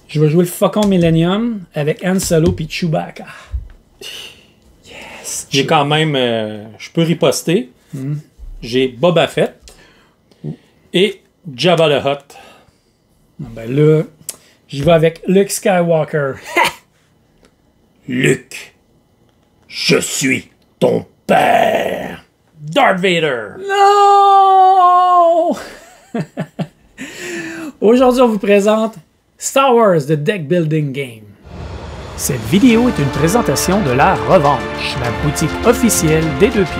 Je vais jouer le Faucon Millennium avec Han Solo puis Chewbacca. Yes! J'ai quand même... je peux riposter. J'ai Boba Fett et Jabba the Hutt. Ben là, j'y vais avec Luke Skywalker. Luke, je suis ton père. Darth Vader. Non! Aujourd'hui, on vous présente Star Wars The Deck Building Game. Cette vidéo est une présentation de La Revanche, la boutique officielle des Deux Pions.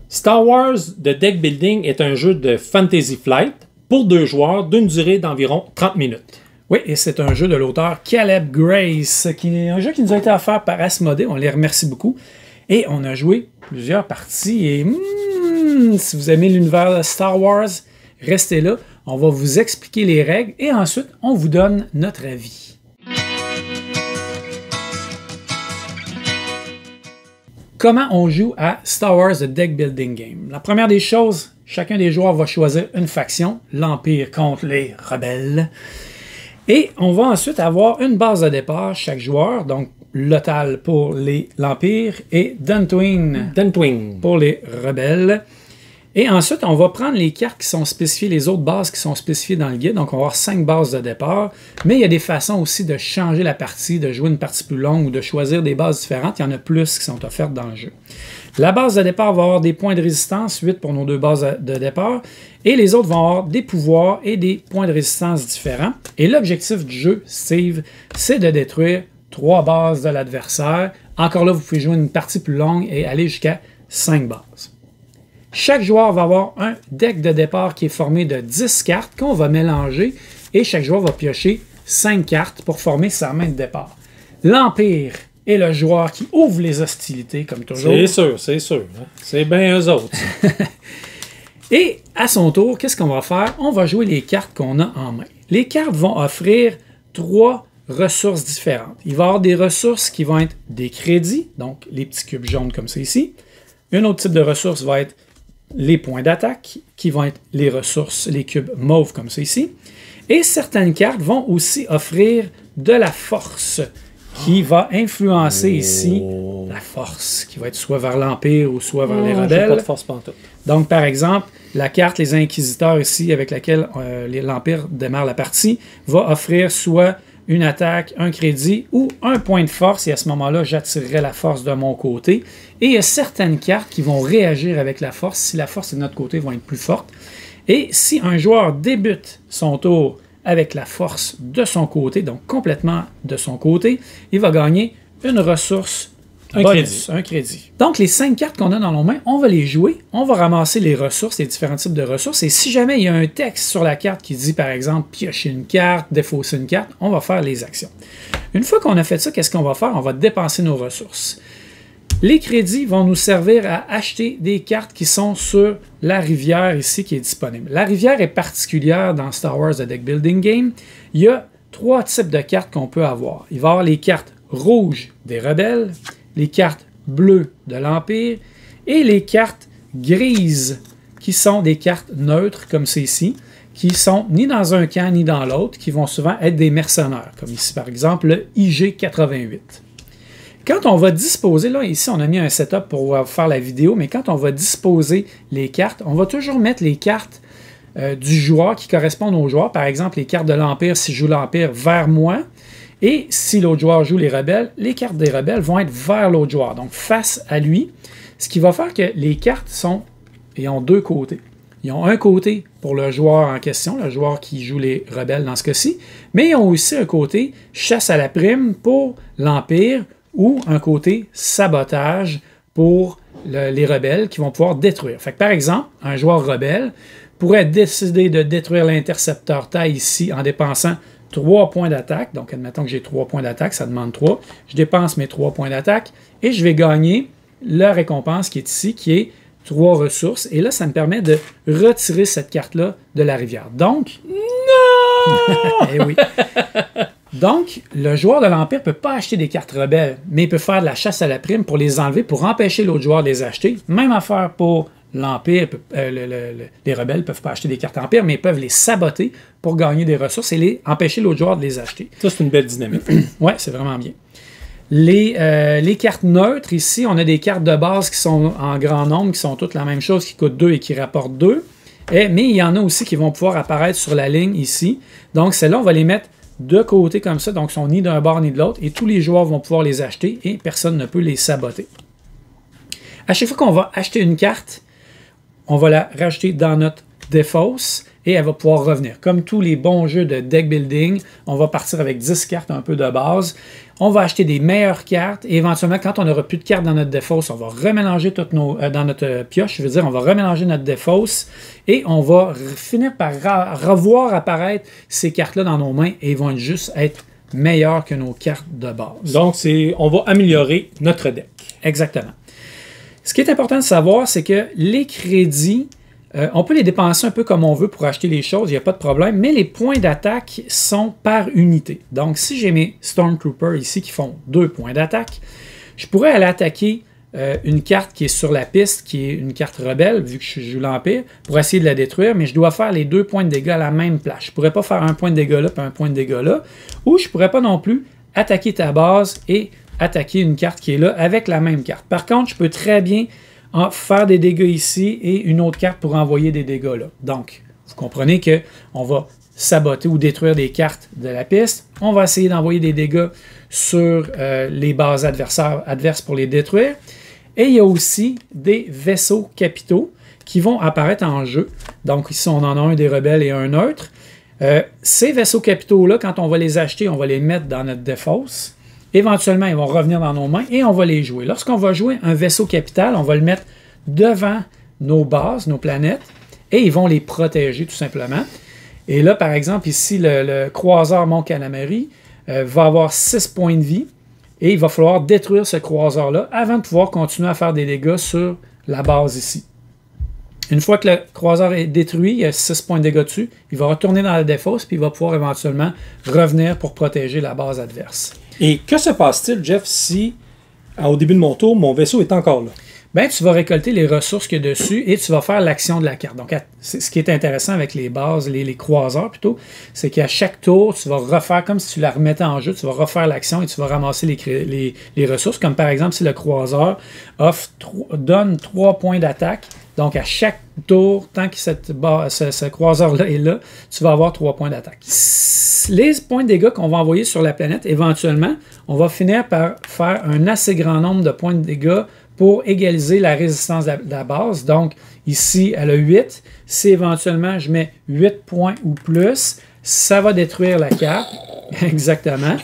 Star Wars The Deck Building est un jeu de Fantasy Flight pour 2 joueurs d'une durée d'environ 30 minutes. Oui, et c'est un jeu de l'auteur Caleb Grace, qui est un jeu qui nous a été offert par Asmodée. On les remercie beaucoup. Et on a joué plusieurs parties. Et si vous aimez l'univers de Star Wars, restez là. On va vous expliquer les règles et ensuite, on vous donne notre avis. Comment on joue à Star Wars The Deck Building Game? La première des choses, chacun des joueurs va choisir une faction, l'Empire contre les rebelles. Et on va ensuite avoir une base de départ, chaque joueur, donc Lothal pour l'Empire et Dantooine pour les rebelles. Et ensuite, on va prendre les cartes qui sont spécifiées, les autres bases qui sont spécifiées dans le guide. Donc, on va avoir 5 bases de départ. Mais il y a des façons aussi de changer la partie, de jouer une partie plus longue ou de choisir des bases différentes. Il y en a plus qui sont offertes dans le jeu. La base de départ va avoir des points de résistance, 8 pour nos 2 bases de départ. Et les autres vont avoir des pouvoirs et des points de résistance différents. Et l'objectif du jeu, Steve, c'est de détruire 3 bases de l'adversaire. Encore là, vous pouvez jouer une partie plus longue et aller jusqu'à 5 bases. Chaque joueur va avoir un deck de départ qui est formé de 10 cartes qu'on va mélanger et chaque joueur va piocher 5 cartes pour former sa main de départ. L'Empire est le joueur qui ouvre les hostilités, comme toujours. C'est sûr, c'est sûr. Hein? C'est bien eux autres. Et à son tour, qu'est-ce qu'on va faire? On va jouer les cartes qu'on a en main. Les cartes vont offrir 3 ressources différentes. Il va y avoir des ressources qui vont être des crédits, donc les petits cubes jaunes comme c'est ici. Un autre type de ressource va être les points d'attaque, qui vont être les ressources, les cubes mauves comme ça ici. Et certaines cartes vont aussi offrir de la force, qui va influencer ici la force, qui va être soit vers l'Empire ou soit vers les rebelles. Pas de force pantoute. Donc, par exemple, la carte Les Inquisiteurs ici, avec laquelle l'Empire démarre la partie, va offrir soit une attaque, un crédit ou un point de force, et à ce moment-là, j'attirerai la force de mon côté. Et il y a certaines cartes qui vont réagir avec la force. Si la force est de notre côté, vont être plus fortes. Et si un joueur débute son tour avec la force de son côté, donc complètement de son côté, il va gagner une ressource, un crédit. Donc, les 5 cartes qu'on a dans nos mains, on va les jouer, on va ramasser les ressources, les différents types de ressources, et si jamais il y a un texte sur la carte qui dit, par exemple, piocher une carte, défausser une carte, on va faire les actions. Une fois qu'on a fait ça, qu'est-ce qu'on va faire? On va dépenser nos ressources. Les crédits vont nous servir à acheter des cartes qui sont sur la rivière ici qui est disponible. La rivière est particulière dans Star Wars The Deck Building Game. Il y a 3 types de cartes qu'on peut avoir. Il va y avoir les cartes rouges des rebelles, les cartes bleues de l'Empire et les cartes grises qui sont des cartes neutres comme c'est ici, qui sont ni dans un camp ni dans l'autre, qui vont souvent être des mercenaires, comme ici par exemple le IG-88. Quand on va disposer, là ici on a mis un setup pour faire la vidéo, mais quand on va disposer les cartes, on va toujours mettre les cartes du joueur qui correspondent au joueur. Par exemple, les cartes de l'Empire, si je joue l'Empire, vers moi. Et si l'autre joueur joue les rebelles, les cartes des rebelles vont être vers l'autre joueur, donc face à lui. Ce qui va faire que les cartes ils ont 2 côtés. Ils ont un côté pour le joueur en question, le joueur qui joue les rebelles dans ce cas-ci, mais ils ont aussi un côté chasse à la prime pour l'Empire ou un côté sabotage pour les rebelles qui vont pouvoir détruire. Fait que, par exemple, un joueur rebelle pourrait décider de détruire l'intercepteur taille ici en dépensant 3 points d'attaque. Donc, admettons que j'ai 3 points d'attaque, ça demande 3. Je dépense mes 3 points d'attaque et je vais gagner la récompense qui est ici, qui est 3 ressources. Et là, ça me permet de retirer cette carte-là de la rivière. Donc, non! eh oui. Donc, le joueur de l'Empire ne peut pas acheter des cartes rebelles, mais il peut faire de la chasse à la prime pour les enlever, pour empêcher l'autre joueur de les acheter. Même affaire pour l'Empire. Les rebelles ne peuvent pas acheter des cartes Empire, mais ils peuvent les saboter pour gagner des ressources et empêcher l'autre joueur de les acheter. Ça, c'est une belle dynamique. Ouais, c'est vraiment bien. Les cartes neutres, ici, on a des cartes de base qui sont en grand nombre, qui sont toutes la même chose, qui coûtent 2 et qui rapportent 2. Mais il y en a aussi qui vont pouvoir apparaître sur la ligne ici. Donc, celles-là, on va les mettre de côté comme ça. Donc, ils sont ni d'un bord ni de l'autre. Et tous les joueurs vont pouvoir les acheter et personne ne peut les saboter. À chaque fois qu'on va acheter une carte, on va la rajouter dans notre défausse et elle va pouvoir revenir. Comme tous les bons jeux de deck building, on va partir avec 10 cartes un peu de base. On va acheter des meilleures cartes et éventuellement, quand on n'aura plus de cartes dans notre défausse, on va remélanger toutes dans notre pioche. Je veux dire, on va remélanger notre défausse et on va finir par revoir apparaître ces cartes-là dans nos mains et ils vont juste être meilleures que nos cartes de base. Donc, on va améliorer notre deck. Exactement. Ce qui est important de savoir, c'est que les crédits, on peut les dépenser un peu comme on veut pour acheter les choses, il n'y a pas de problème, mais les points d'attaque sont par unité. Donc, si j'ai mes Stormtroopers ici qui font 2 points d'attaque, je pourrais aller attaquer une carte qui est sur la piste, qui est une carte rebelle, vu que je joue l'Empire, pour essayer de la détruire, mais je dois faire les 2 points de dégâts à la même place. Je ne pourrais pas faire un point de dégâts là et un point de dégâts là, ou je ne pourrais pas non plus attaquer ta base et attaquer une carte qui est là avec la même carte. Par contre, je peux très bien faire des dégâts ici et une autre carte pour envoyer des dégâts là. Donc, vous comprenez qu'on va saboter ou détruire des cartes de la piste. On va essayer d'envoyer des dégâts sur les bases adverses pour les détruire. Et il y a aussi des vaisseaux capitaux qui vont apparaître en jeu. Donc ici, on en a un des rebelles et un neutre. Ces vaisseaux capitaux-là, quand on va les acheter, on va les mettre dans notre défausse. Éventuellement, ils vont revenir dans nos mains et on va les jouer. Lorsqu'on va jouer un vaisseau capital, on va le mettre devant nos bases, nos planètes, et ils vont les protéger tout simplement. Et là, par exemple, ici, le croiseur Mont Calamari va avoir 6 points de vie et il va falloir détruire ce croiseur-là avant de pouvoir continuer à faire des dégâts sur la base ici. Une fois que le croiseur est détruit, il y a 6 points de dégâts dessus, il va retourner dans la défausse puis il va pouvoir éventuellement revenir pour protéger la base adverse. Et que se passe-t-il, Jeff, si, au début de mon tour, mon vaisseau est encore là? Bien, tu vas récolter les ressources qu'il y a dessus et tu vas faire l'action de la carte. Donc, ce qui est intéressant avec les bases, les croiseurs plutôt, c'est qu'à chaque tour, tu vas refaire comme si tu la remettais en jeu, tu vas refaire l'action et tu vas ramasser les ressources. Comme par exemple, si le croiseur donne 3 points d'attaque, donc à chaque tour, tant que ce croiseur-là est là, tu vas avoir 3 points d'attaque. Les points de dégâts qu'on va envoyer sur la planète, éventuellement, on va finir par faire un assez grand nombre de points de dégâts pour égaliser la résistance de la base. Donc, ici, elle a 8. Si éventuellement je mets 8 points ou plus, ça va détruire la carte. Exactement.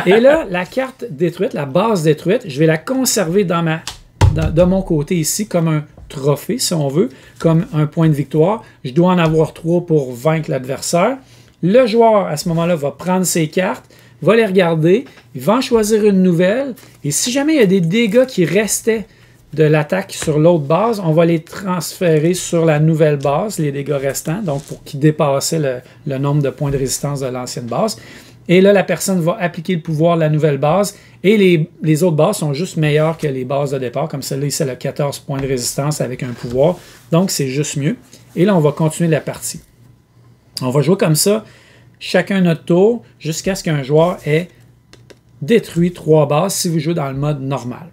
Et là, la carte détruite, la base détruite, je vais la conserver de mon côté ici comme un trophée, si on veut, comme un point de victoire. Je dois en avoir 3 pour vaincre l'adversaire. Le joueur, à ce moment-là, va prendre ses cartes, va les regarder, il va en choisir une nouvelle, et si jamais il y a des dégâts qui restaient de l'attaque sur l'autre base, on va les transférer sur la nouvelle base, les dégâts restants, donc pour qu'ils dépassaient le nombre de points de résistance de l'ancienne base. Et là, la personne va appliquer le pouvoir de la nouvelle base, et les autres bases sont juste meilleures que les bases de départ, comme celle-là ici, elle a 14 points de résistance avec un pouvoir, donc c'est juste mieux. Et là, on va continuer la partie. On va jouer comme ça, chacun notre tour, jusqu'à ce qu'un joueur ait détruit 3 bases si vous jouez dans le mode normal.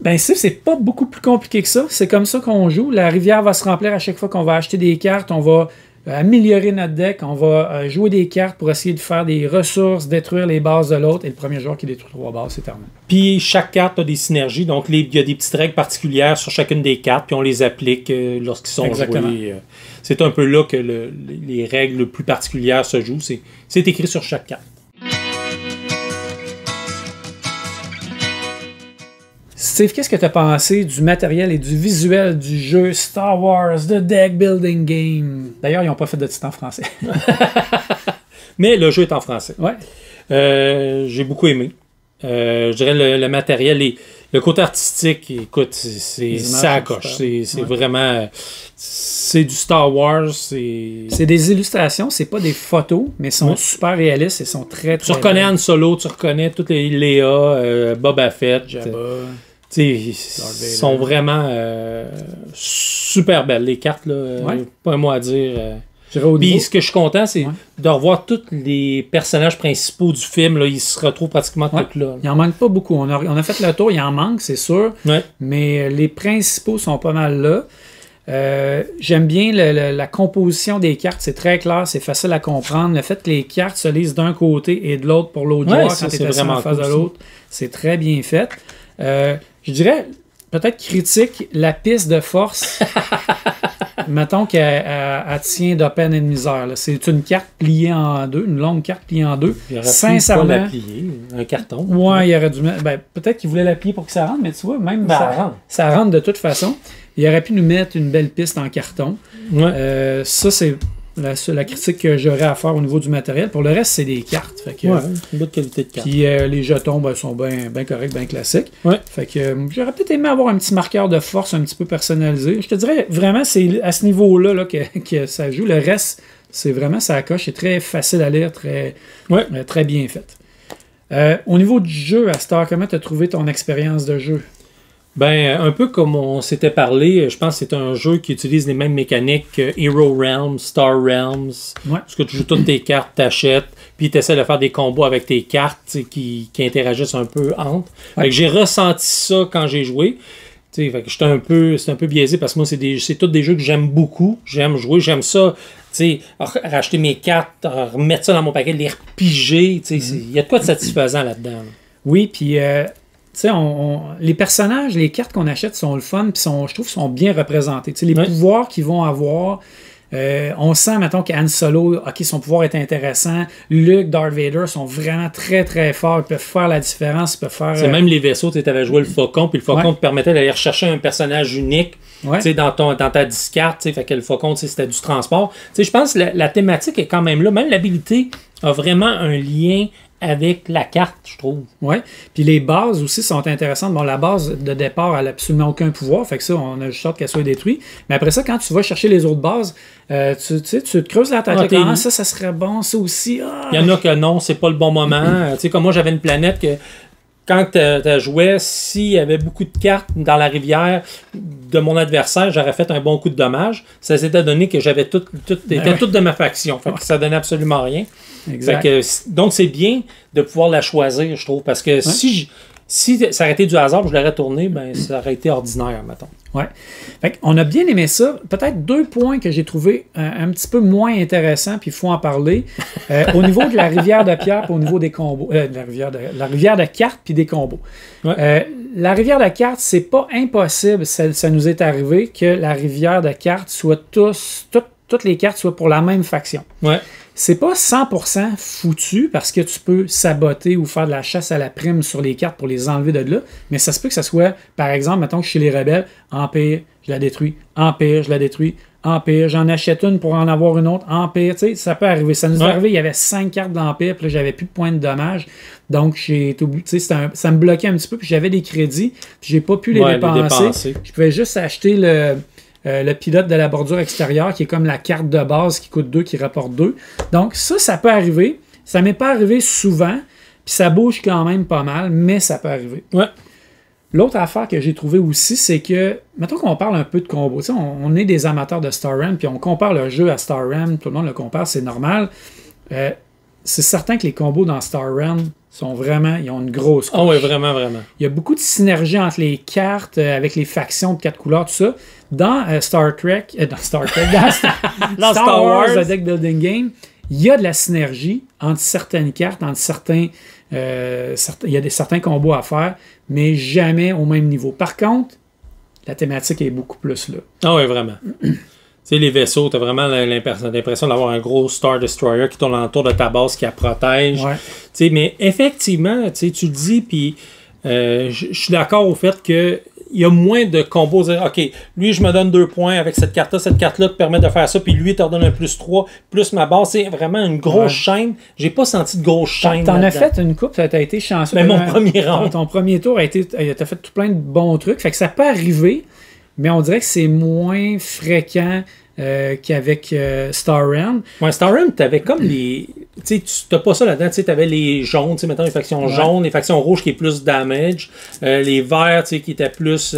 Ben ça, c'est pas beaucoup plus compliqué que ça. C'est comme ça qu'on joue. La rivière va se remplir à chaque fois qu'on va acheter des cartes. On va améliorer notre deck. On va jouer des cartes pour essayer de faire des ressources, détruire les bases de l'autre. Et le premier joueur qui détruit 3 bases, c'est terminé. Puis chaque carte a des synergies. Donc il y a des petites règles particulières sur chacune des cartes. Puis on les applique lorsqu'ils sont joués. C'est un peu là que les règles plus particulières se jouent. C'est écrit sur chaque carte. Steve, qu'est-ce que tu as pensé du matériel et du visuel du jeu Star Wars The Deck Building Game? D'ailleurs, ils n'ont pas fait de titre en français. Mais le jeu est en français. Ouais. J'ai beaucoup aimé. Je dirais le matériel, le côté artistique, écoute, ça accroche. C'est vraiment... C'est du Star Wars. C'est des illustrations, c'est pas des photos, mais sont super réalistes et sont très, très... Tu reconnais Han Solo, tu reconnais toutes les Léa, Boba Fett, Jabba. Ils sont vraiment super belles, les cartes, là. Pas un mot à dire. Puis ce que je suis content, c'est de revoir tous les personnages principaux du film. Là, ils se retrouvent pratiquement tous là. Il en manque pas beaucoup. On a fait le tour, il en manque, c'est sûr. Ouais. Mais les principaux sont pas mal là. J'aime bien la composition des cartes, c'est très clair, c'est facile à comprendre. Le fait que les cartes se lisent d'un côté et de l'autre pour l'autre joueur quand tu es assis en face de l'autre, c'est très bien fait. Je dirais, peut-être critique, la piste de force. Mettons qu'elle tient de peine et de misère. Là. C'est une carte pliée en deux, une longue carte pliée en deux. Il aurait sincèrement pu pas la plier, un carton. Ouais, il aurait dû mettre... peut-être qu'il voulait la plier pour que ça rentre, mais tu vois, même ça rentre de toute façon. Il aurait pu nous mettre une belle piste en carton. Ouais. Ça, c'est la critique que j'aurais à faire au niveau du matériel. Pour le reste, c'est des cartes. Fait que, une bonne qualité de carte. Puis les jetons sont bien corrects, bien classiques. Ouais. Fait que j'aurais peut-être aimé avoir un petit marqueur de force un petit peu personnalisé. Je te dirais, vraiment, c'est à ce niveau-là là, que ça joue. Le reste, c'est vraiment, ça coche. C'est très facile à lire, très bien fait. Au niveau du jeu, Astor, comment tu as trouvé ton expérience de jeu? Ben, un peu comme on s'était parlé, je pense que c'est un jeu qui utilise les mêmes mécaniques que Hero Realms, Star Realms. Ouais. Parce que tu joues toutes tes cartes, t'achètes, puis tu essaies de faire des combos avec tes cartes qui interagissent un peu entre. Ouais. Fait que j'ai ressenti ça quand j'ai joué. Fait que c'est un peu biaisé parce que moi, c'est tous des jeux que j'aime beaucoup. J'aime jouer, j'aime ça. Racheter mes cartes, remettre ça dans mon paquet, les repiger. Il y a de quoi de satisfaisant là-dedans. Là. Oui, puis... les personnages, les cartes qu'on achète sont le fun, puis je trouve sont bien représentés. Les pouvoirs qu'ils vont avoir, on sent, mettons, qu'Han Solo, son pouvoir est intéressant. Luke, Darth Vader sont vraiment très, très forts. Ils peuvent faire la différence. Ils peuvent faire... C'est même les vaisseaux, tu avais joué le Faucon, puis le Faucon te permettait d'aller rechercher un personnage unique dans ta discarte. Fait que le Faucon, c'était du transport. Je pense que la thématique est quand même là. Même l'habilité a vraiment un lien avec la carte, je trouve. Oui. Puis les bases aussi sont intéressantes. Bon, la base de départ, elle n'a absolument aucun pouvoir. Fait que ça, on a juste hâte qu'elle soit détruite. Mais après ça, quand tu vas chercher les autres bases, tu te creuses la tête. Ça serait bon, ça aussi. Il y en a que non, c'est pas le bon moment. Comme moi, j'avais une planète que quand tu jouais, s'il y avait beaucoup de cartes dans la rivière de mon adversaire, j'aurais fait un bon coup de dommage. Ça s'était donné que j'avais toutes de ma faction. Fait que ça donnait absolument rien. Exact. Fait que, donc, c'est bien de pouvoir la choisir, je trouve. Parce que si ça aurait été du hasard, je l'aurais tourné, ben, ça aurait été ordinaire, mettons. Oui. On a bien aimé ça. Peut-être 2 points que j'ai trouvé un petit peu moins intéressants, puis il faut en parler. Au niveau de la rivière de pierre, puis au niveau des combos. La rivière de cartes, puis des combos. Ouais. La rivière de cartes, c'est pas impossible, ça nous est arrivé, que la rivière de cartes soit toutes les cartes soient pour la même faction. Ouais. C'est pas 100% foutu parce que tu peux saboter ou faire de la chasse à la prime sur les cartes pour les enlever de là, mais ça se peut que ça soit, par exemple, mettons que chez les rebelles, Empire, je la détruis, Empire, je la détruis, Empire, j'en achète une pour en avoir une autre, Empire, tu sais, ça peut arriver. Ça nous est arrivé, il y avait 5 cartes d'Empire, puis là, j'avais plus de points de dommage, donc ça me bloquait un petit peu, puis j'avais des crédits, puis j'ai pas pu les dépenser. Je pouvais juste acheter le pilote de la bordure extérieure qui est comme la carte de base qui coûte 2, qui rapporte 2. Donc ça peut arriver. Ça m'est pas arrivé souvent, puis ça bouge quand même pas mal, mais ça peut arriver. Ouais. L'autre affaire que j'ai trouvé aussi, c'est que, mettons qu'on parle un peu de combo. On est des amateurs de Star Realm, puis on compare le jeu à Star Realm, tout le monde le compare, c'est normal. C'est certain que les combos dans Star Realm ils ont une grosse coche. Ah oui, vraiment, vraiment. Il y a beaucoup de synergie entre les cartes, avec les factions de 4 couleurs, tout ça. Dans Star Wars, The Deck Building Game, il y a de la synergie entre certaines cartes, entre certains certains combos à faire, mais jamais au même niveau. Par contre, la thématique est beaucoup plus là. Ah oui, vraiment. Les vaisseaux, tu as vraiment l'impression d'avoir un gros Star Destroyer qui tourne autour de ta base qui la protège. Ouais. Mais effectivement, tu le dis, puis je suis d'accord au fait que il y a moins de combos. Dire, OK, lui, je me donne 2 points avec cette carte-là te permet de faire ça, puis lui, il te redonne un +3, plus ma base. C'est vraiment une grosse chaîne. J'ai pas senti de grosse chaîne. T'en as fait une coupe, t'as été chanceux. Mais mon premier round. Ton premier tour, t'as fait tout plein de bons trucs. Fait que ça peut arriver, mais on dirait que c'est moins fréquent qu'avec Star Realm. Ouais, Star Realm, t'avais comme les... Tu sais, t'as pas ça là-dedans. Tu avais les jaunes, tu sais, mettons les factions jaunes, les factions rouges qui est plus damage, les verts, tu sais, qui étaient plus,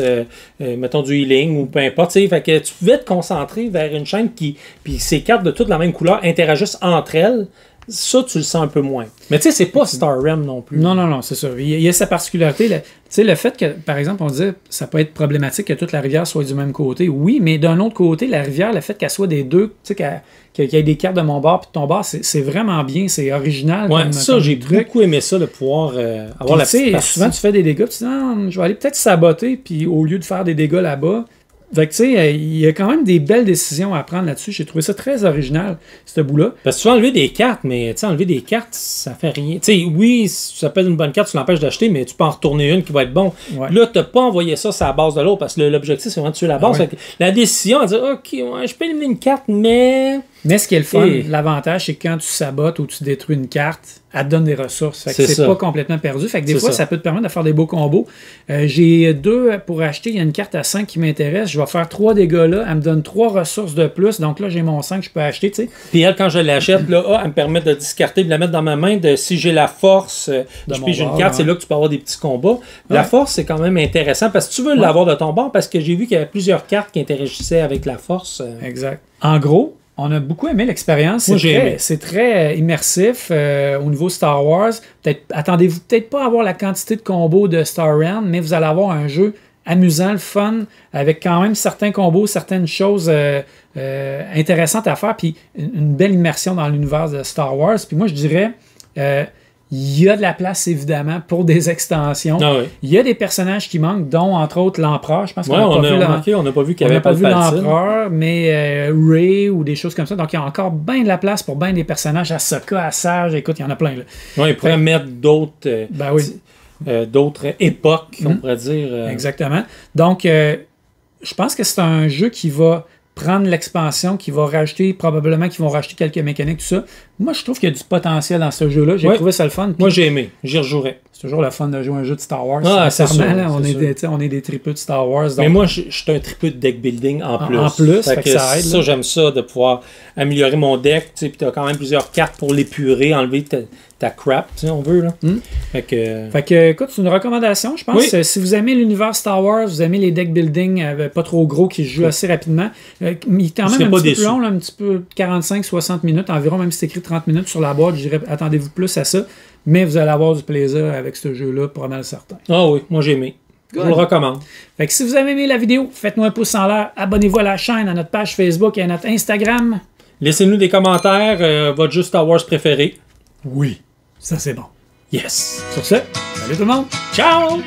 mettons, du healing ou peu importe. Tu sais, fait que tu pouvais te concentrer vers une chaîne qui... Puis ces cartes de toutes la même couleur interagissent entre elles. Ça, tu le sens un peu moins. Mais tu sais, c'est pas Star Realm non plus. Non, c'est ça. Il y a sa particularité. Tu sais, le fait que, par exemple, on disait ça peut être problématique que toute la rivière soit du même côté. Oui, mais d'un autre côté, la rivière, le fait qu'elle soit des deux, tu sais, qu'il y ait des cartes de mon bord et de ton bord, c'est vraiment bien, c'est original. Ouais, ça, j'ai beaucoup aimé ça, de pouvoir avoir la petite partie. Souvent, tu fais des dégâts, tu te dis, non, je vais aller peut-être saboter, puis au lieu de faire des dégâts là-bas. Fait que, tu sais, il y a quand même des belles décisions à prendre là-dessus. J'ai trouvé ça très original, ce bout-là. Parce que tu vas enlever des cartes, mais tu sais, enlever des cartes, ça fait rien. Tu sais, oui, ça peut être une bonne carte, tu l'empêches d'acheter, mais tu peux en retourner une qui va être bon. Ouais. Là, tu n'as pas envoyé ça sur la base de l'autre, parce que l'objectif, c'est vraiment de tuer la base. Fait que la décision, elle dit, OK, ouais, je peux éliminer une carte, mais... Mais ce qui est le fun, l'avantage, c'est que quand tu sabotes ou tu détruis une carte, elle te donne des ressources. Fait que c'est pas complètement perdu. Fait que des fois, ça peut te permettre de faire des beaux combos. J'ai 2 pour acheter. Il y a une carte à 5 qui m'intéresse. Je vais faire 3 dégâts là. Elle me donne 3 ressources de plus. Donc là, j'ai mon 5 que je peux acheter. T'sais. Puis elle, quand je l'achète, là, elle me permet de discarter, de la mettre dans ma main. Si j'ai la force, je pige une carte, c'est là que tu peux avoir des petits combats. La force, c'est quand même intéressant parce que tu veux l'avoir de ton bord parce que j'ai vu qu'il y avait plusieurs cartes qui interagissaient avec la force. Exact. En gros, on a beaucoup aimé l'expérience. C'est très immersif au niveau Star Wars. Attendez-vous peut-être pas à avoir la quantité de combos de Star Realm, mais vous allez avoir un jeu amusant, le fun, avec quand même certains combos, certaines choses intéressantes à faire, puis une belle immersion dans l'univers de Star Wars. Puis moi, je dirais... il y a de la place, évidemment, pour des extensions. Ah oui. Il y a des personnages qui manquent, dont, entre autres, l'Empereur. Je pense qu'on n'a pas vu qu'il y avait pas vu l'Empereur, mais Rey ou des choses comme ça. Donc, il y a encore bien de la place pour bien des personnages. Ahsoka, Asajj, écoute, il y en a plein. Oui, il pourrait mettre d'autres d'autres époques, on pourrait dire. Exactement. Donc, je pense que c'est un jeu qui va prendre l'expansion, qui va rajouter, probablement qu'ils vont rajouter quelques mécaniques, tout ça. Moi, je trouve qu'il y a du potentiel dans ce jeu-là. J'ai trouvé ça le fun. Moi, j'ai aimé. J'y rejouerais. C'est toujours le fun de jouer un jeu de Star Wars. Ah, c'est sûr. On est des tripeux de Star Wars. Donc... Mais moi, je suis un tripeux de deck building en plus. En plus, fait que ça aide. Ça, j'aime ça, de pouvoir améliorer mon deck. Puis tu as quand même plusieurs cartes pour l'épurer, enlever ta crap, si on veut. Là. Fait que, écoute, c'est une recommandation, je pense. Si vous aimez l'univers Star Wars, vous aimez les deck building pas trop gros qui se jouent assez rapidement, il est quand même un petit peu long, là, un petit peu 45-60 minutes environ, même si c'est écrit 30 minutes sur la boîte, je dirais attendez-vous plus à ça. Mais vous allez avoir du plaisir avec ce jeu-là, pour mal certain. Ah oui, moi j'ai aimé. Je vous le recommande. Fait que si vous avez aimé la vidéo, faites-nous un pouce en l'air, abonnez-vous à la chaîne, à notre page Facebook et à notre Instagram. Laissez-nous des commentaires, votre jeu Star Wars préféré. Oui, ça c'est bon. Yes. Sur ce, salut tout le monde. Ciao!